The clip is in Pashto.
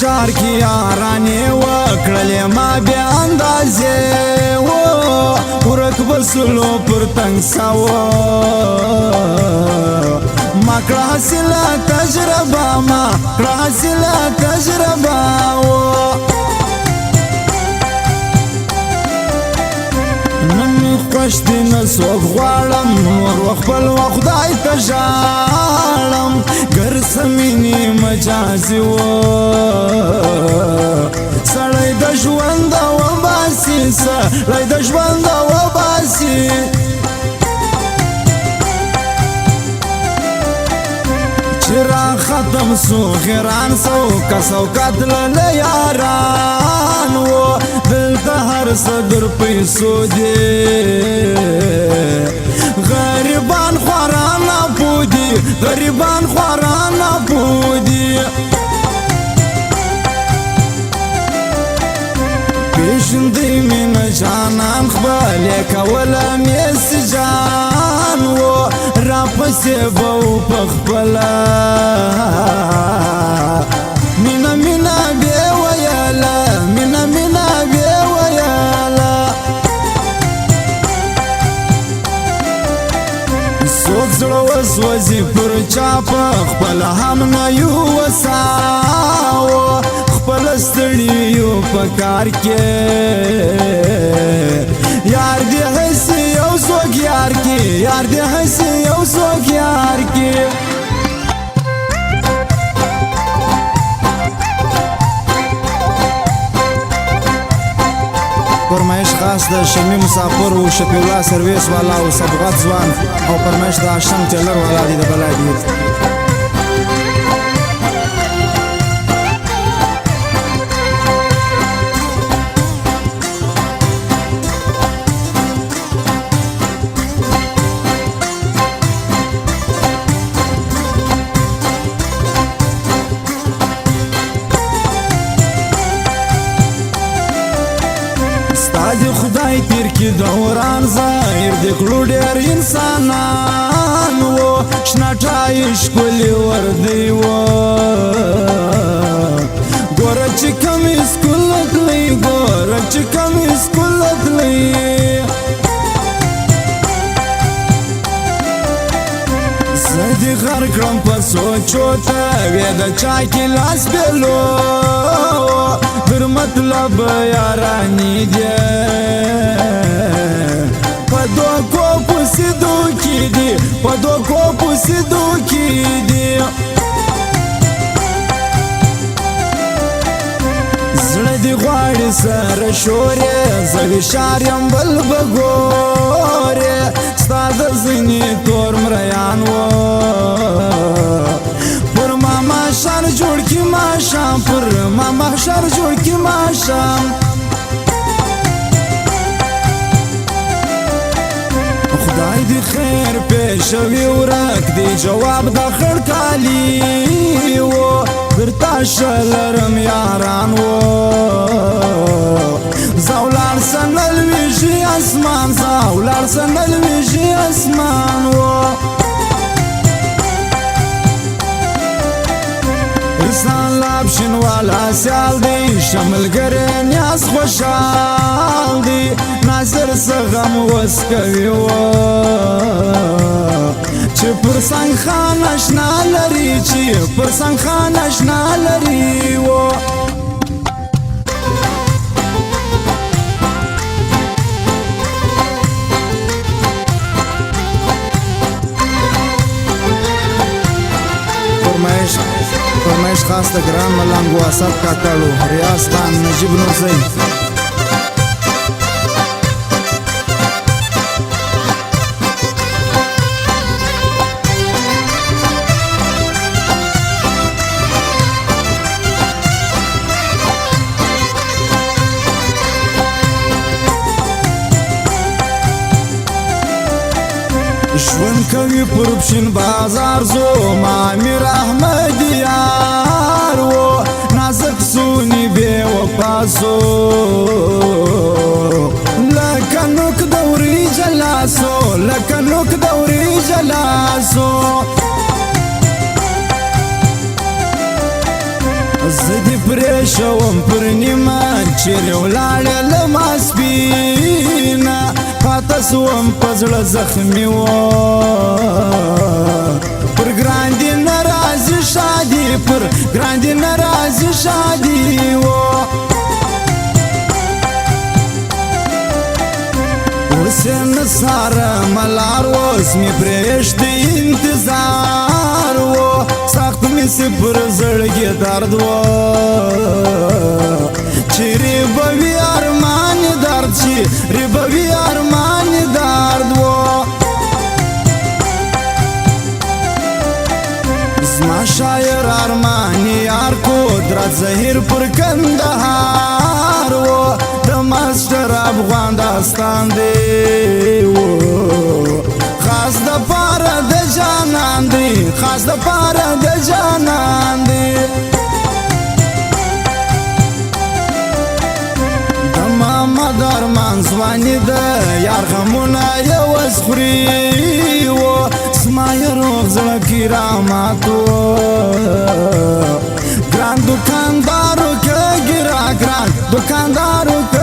ښار کې یارانې وکړلې ما بې اندازې ورک بسلو پر تنګ سوه ما کړه حاصله تجربه ما کړه حاصله تجربه نن مې خوښ دی نه څوک غواړم نور خپل خدای ته ژاړم ګرځه مینې مجازي و سړی د ژونده وباسي سړی د ژونده وباسي چې را ختم سو غیران سو کسو قتل یاران و دلته هر څه در پیسو دی غریبان خواران پودي غریبان خواران پودي پیشندې مینه جانان خپلې کوله مې جان و راپسې به و په خپله مینه مینه بې ویله مینه مینه بې ویله څوک زړه وسوځي پر چا په خپله هم نه یو وساوه خپل ستړي یو په کار کې یار دې هسې یو څوک یار کې یار دې هسې یو څوک یار کې فرمایش خاص د شمی مسافر او شفیع الله سرویس والا او صبغت ځوان او فرمایش د هاشم ټیلر والا دی د بلای دی د خدای تیر کې دوران ظاهر د کړو ډېر انسانان و شناټای ښکلي وردی و ګوره چې کم سکول تللی ګوره چې کم سکول تللی زه دې غر کړم په سوچو ته وې د چا کې لاس بېلو در مطلب یارانی دی په دوکو پسې دوکې دي په دوکو پسې دوکې دي زړه دې غواړي سره شورې زه وشار یم بل به ګورې ستا د ځینې تور مریان و پر ما محشر جوړ کړي ماښام پر ما محشر جوړ کړي ماښام خدای دې خیر پېښوي ورک دی جواب د خړ کالي و درته ښه لرم یاران و زه ولاړ سه نه لوېږي اسمان زه ولاړ سه نه لوېږي اسمان و انسان لاب شنوالا سیال دی شملګری نیاز خوشحال دی ناظر څه غم وس کوي و چې پر څنګ خان اشنا لري چې پر څنګ خان اشنا لري و فرمایش خاص د ګران ملنګ واسط کاکړو ریاض خان نجیب نورزی ژوند کوي پر پشین بازار زو امیر احمد یار و نازک سونی بے وفاسو لکه نوک دوری جلاسو لکه نوک دوری جلاسو زدی پرې شوم پر نیمه چیرې ولاړې له ماسپینه پاته سوم په زړه زخمي و پر ګران دي نه راځي شادي پر ګران دي نه راځي شادي و اوس یې نثاره ملار اوس مې پرېږدي انتظار و سخت مې سي پر زړګي درد و چې ربوي ارمان درد چې ربوي ارمان درد و زما شاعر ارمان یار قدرت زهیر پر کندهار و د ماسټر افغان داستان دی و خاص د پاره د جانان دی خاص د پاره د جانان دی د محمد ارمان ځواني د یار غمونه یوز خوري و زما یې روغ زړه کې رحمت و ګران دوکاندارو که ګرا ګران دوکاندارو که